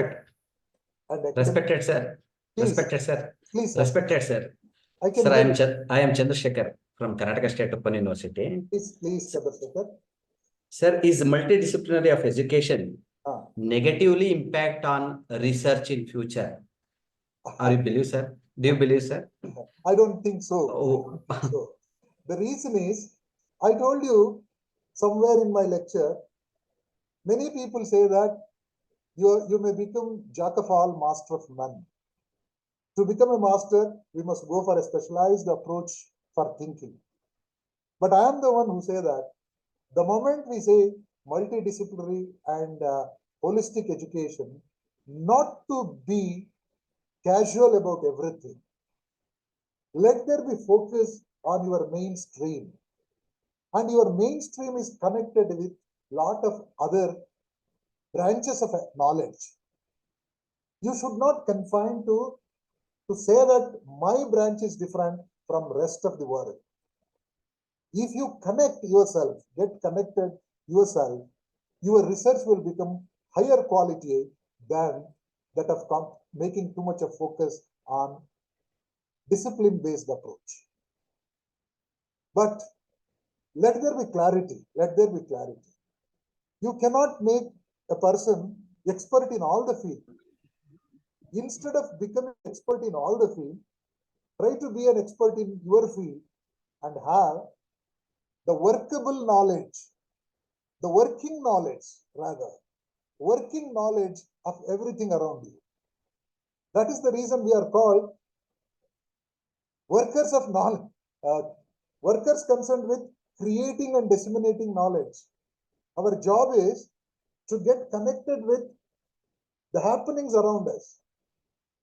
academic. Respected, sir. Please, Respected, sir. please, sir. Respected, sir. I can Sir, hear I am Chandrasekhar from Karnataka State Open University. please, Chandrasekhar. Sir, is multidisciplinary of education Ah. negatively impact on research in future? Are you believe, sir? Do you believe, sir? I don't think so. Oh. So the reason is, I told you somewhere in my lecture, many people say that you may become jack of all, master of none. To become a master, we must go for a specialized approach for thinking. But I am the one who say that the moment we say multidisciplinary and holistic education, not to be casual about everything. Let there be focus on your mainstream. And your mainstream is connected with lot of other branches of knowledge. You should not confine to say that my branch is different from rest of the world. If you connect yourself, get connected yourself, your research will become higher quality than that of making too much of focus on discipline-based approach. But let there be clarity. Let there be clarity. You cannot make a person expert in all the field. Instead of becoming expert in all the field, try to be an expert in your field and have the workable knowledge, the working knowledge rather, working knowledge of everything around you. That is the reason we are called workers of knowledge, workers concerned with creating and disseminating knowledge. Our job is to get connected with the happenings around us.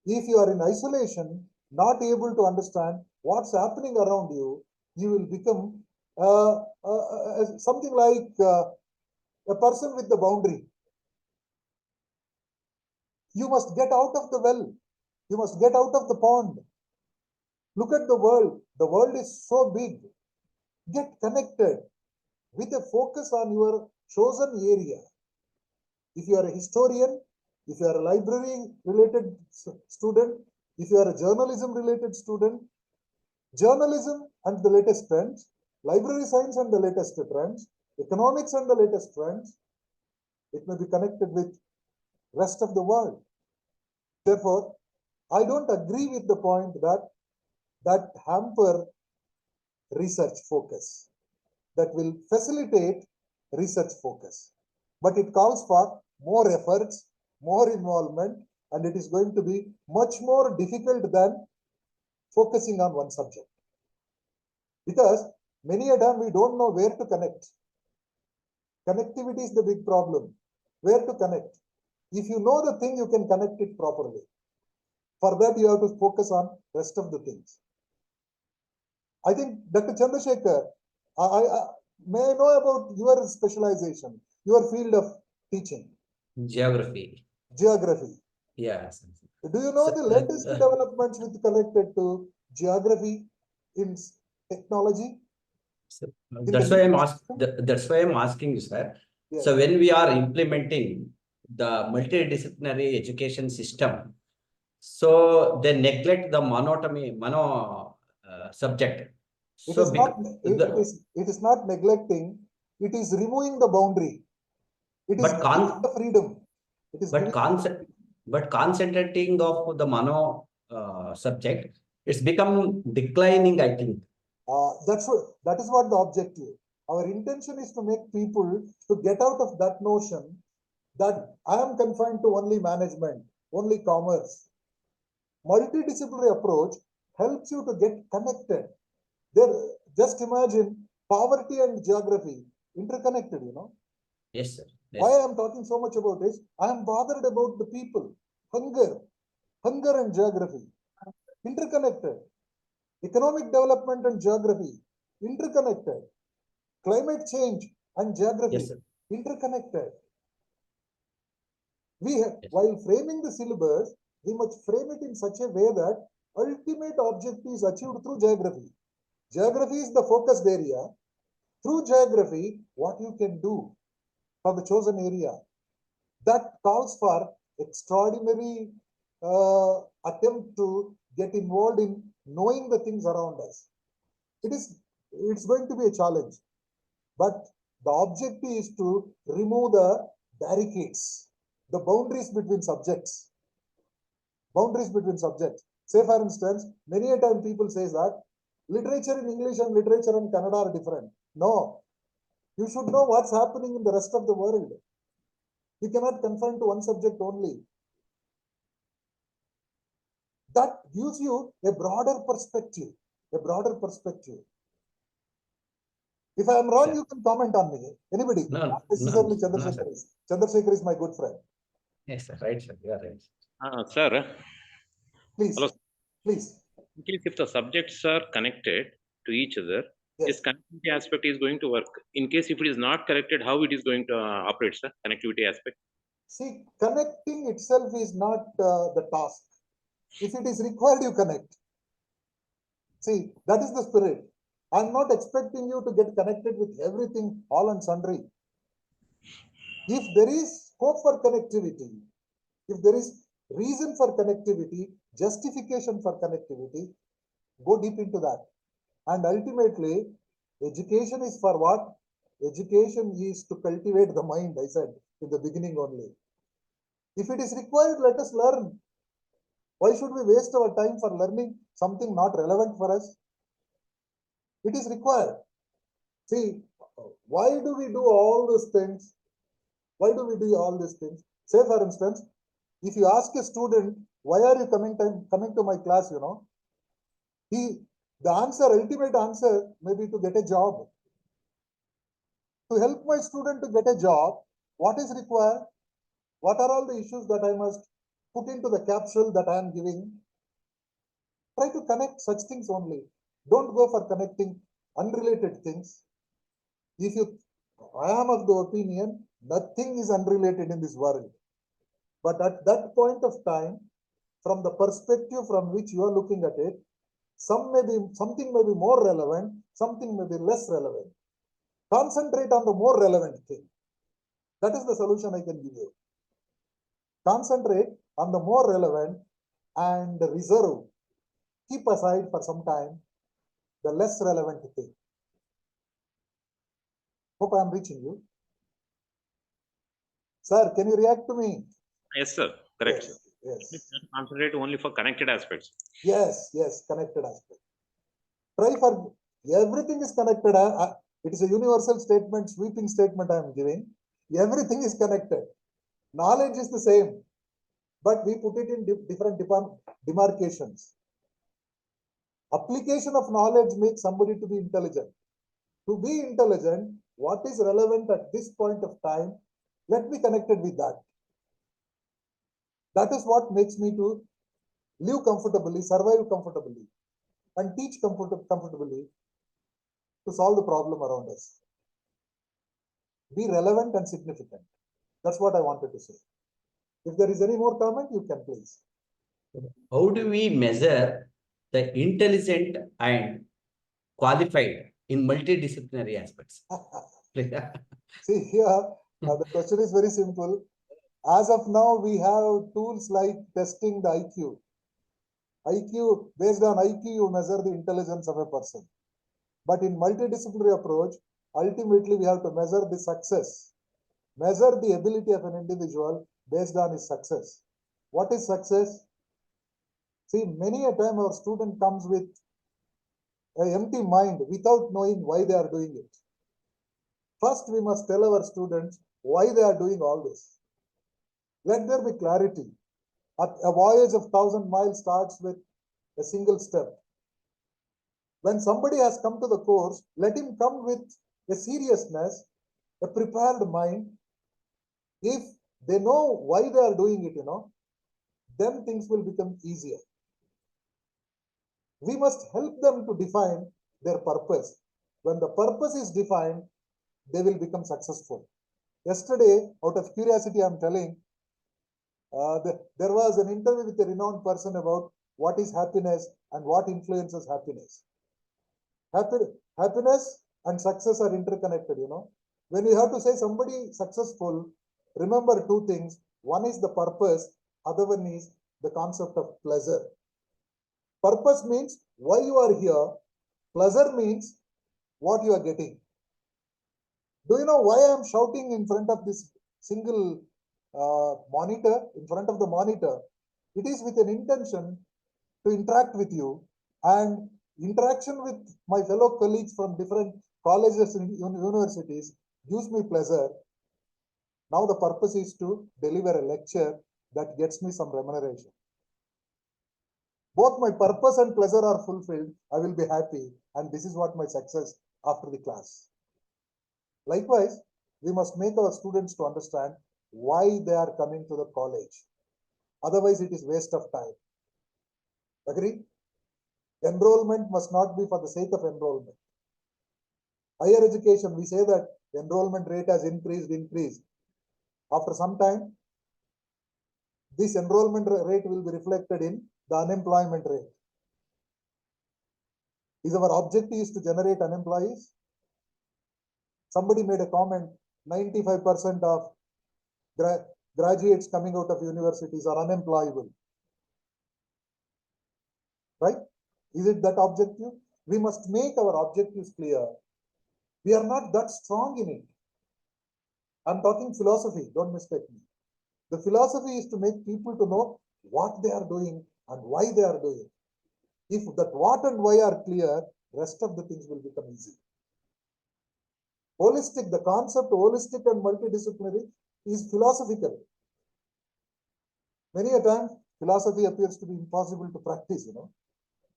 If you are in isolation, not able to understand what's happening around you, you will become something like a person with the boundary. You must get out of the well. You must get out of the pond. Look at the world. The world is so big. Get connected with a focus on your chosen area. If you are a historian, if you are a library related student, if you are a journalism related student, journalism and the latest trends, library science and the latest trends, economics and the latest trends, it may be connected with rest of the world. Therefore, I don't agree with the point that hamper research focus, that will facilitate research focus. But it calls for more efforts, more involvement, and it is going to be much more difficult than focusing on one subject. Because many a time we don't know where to connect. Connectivity is the big problem. Where to connect? If you know the thing, you can connect it properly. For that, you have to focus on rest of the things. I think Dr. Chandrasekhar, may I know about your specialization, your field of teaching? Geography. Geography. Yes. Do you know the latest developments with connected to geography in technology? So, that's why I'm asking you, sir. Yes. So when we are implementing the multidisciplinary education system, so they neglect the mono subject. It is not neglecting, it is removing the boundary. It is giving the freedom. It is but concentrating of the mono subject, it's become declining, I think. That is what the objective. Our intention is to make people to get out of that notion that I am confined to only management, only commerce. Multidisciplinary approach helps you to get connected. There, just imagine poverty and geography interconnected, you know. Yes, sir. Yes. Why I am talking so much about this? I am bothered about the people. Hunger and geography interconnected. Economic development and geography interconnected. Climate change and geography interconnected. While framing the syllabus, we must frame it in such a way that ultimate objective is achieved through geography. Geography is the focused area. Through geography, what you can do for the chosen area. That calls for extraordinary attempt to get involved in knowing the things around us. It's going to be a challenge, but the objective is to remove the barricades, the boundaries between subjects. Boundaries between subjects. Say, for instance, many a time people say that literature in English and literature in Kannada are different. No, you should know what's happening in the rest of the world. You cannot confine to one subject only. That gives you a broader perspective. A broader perspective. If I am wrong, you can comment on me. Anybody? No, necessarily no, Chandrasekhar no, is. Chandrasekhar is my good friend. Yes, sir. Right, sir. You are right. Sir. Please. Hello. Please. In case if the subjects are connected to each other, this connectivity aspect is going to work. In case if it is not connected, how it is going to operate, sir? Connectivity aspect. See, connecting itself is not the task. If it is required, you connect. See, that is the spirit. I'm not expecting you to get connected with everything, all and sundry. If there is scope for connectivity, if there is reason for connectivity, justification for connectivity, go deep into that. And ultimately, education is for what? Education is to cultivate the mind, I said in the beginning only. If it is required, let us learn. Why should we waste our time for learning something not relevant for us? It is required. See, why do we do all these things? Why do we do all these things? Say, for instance, if you ask a student, why are you coming to my class, the ultimate answer may be to get a job. To help my student to get a job, what is required? What are all the issues that I must put into the capsule that I am giving? Try to connect such things only. Don't go for connecting unrelated things. I am of the opinion, nothing is unrelated in this world. But at that point of time, from the perspective from which you are looking at it, something may be more relevant, something may be less relevant. Concentrate on the more relevant thing. That is the solution I can give you. Concentrate on the more relevant and reserve, keep aside for some time the less relevant thing. Hope I am reaching you. Sir, can you react to me? Yes, sir. Correct. Yes, Sir. yes. Concentrate only for connected aspects. Yes, connected aspect. Try for everything is connected. It is a universal statement, sweeping statement I am giving. Everything is connected. Knowledge is the same, but we put it in different demarcations. Application of knowledge makes somebody to be intelligent. To be intelligent, what is relevant at this point of time, let me connect it with that. That is what makes me to live comfortably, survive comfortably, and teach comfortably to solve the problem around us. Be relevant and significant. That's what I wanted to say. If there is any more comment, you can please. How do we measure the intelligent and qualified in multidisciplinary aspects? See here, the question is very simple. As of now, we have tools like testing the IQ. Based on IQ, you measure the intelligence of a person. But in multidisciplinary approach, ultimately we have to measure the success, measure the ability of an individual based on his success. What is success? See, many a time our student comes with an empty mind without knowing why they are doing it. First, we must tell our students why they are doing all this. Let there be clarity. A voyage of 1,000 miles starts with a single step. When somebody has come to the course, let him come with a seriousness, a prepared mind. If they know why they are doing it, then things will become easier. We must help them to define their purpose. When the purpose is defined, they will become successful. Yesterday, out of curiosity, I'm telling, there was an interview with a renowned person about what is happiness and what influences happiness. Happiness and success are interconnected, When you have to say somebody successful, remember two things. One is the purpose, other one is the concept of pleasure. Purpose means why you are here. Pleasure means what you are getting. Do you know why I am shouting in front of this single monitor, in front of the monitor? It is with an intention to interact with you, and interaction with my fellow colleagues from different colleges and universities gives me pleasure. Now the purpose is to deliver a lecture that gets me some remuneration. Both my purpose and pleasure are fulfilled. I will be happy, and this is what my success after the class. Likewise, we must make our students to understand why they are coming to the college. Otherwise, it is waste of time. Agree? Enrollment must not be for the sake of enrollment. Higher education, we say that enrollment rate has increased. After some time, this enrollment rate will be reflected in the unemployment rate. Is our objective is to generate unemployees? Somebody made a comment, 95% of graduates coming out of universities are unemployable. Right? Is it that objective? We must make our objectives clear. We are not that strong in it. I'm talking philosophy, don't mistake me. The philosophy is to make people to know what they are doing and why they are doing. If that what and why are clear, rest of the things will become easy. Holistic, the concept holistic and multidisciplinary is philosophical. Many a time, philosophy appears to be impossible to practice,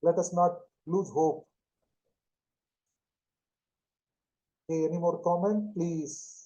Let us not lose hope. Okay, any more comment, please?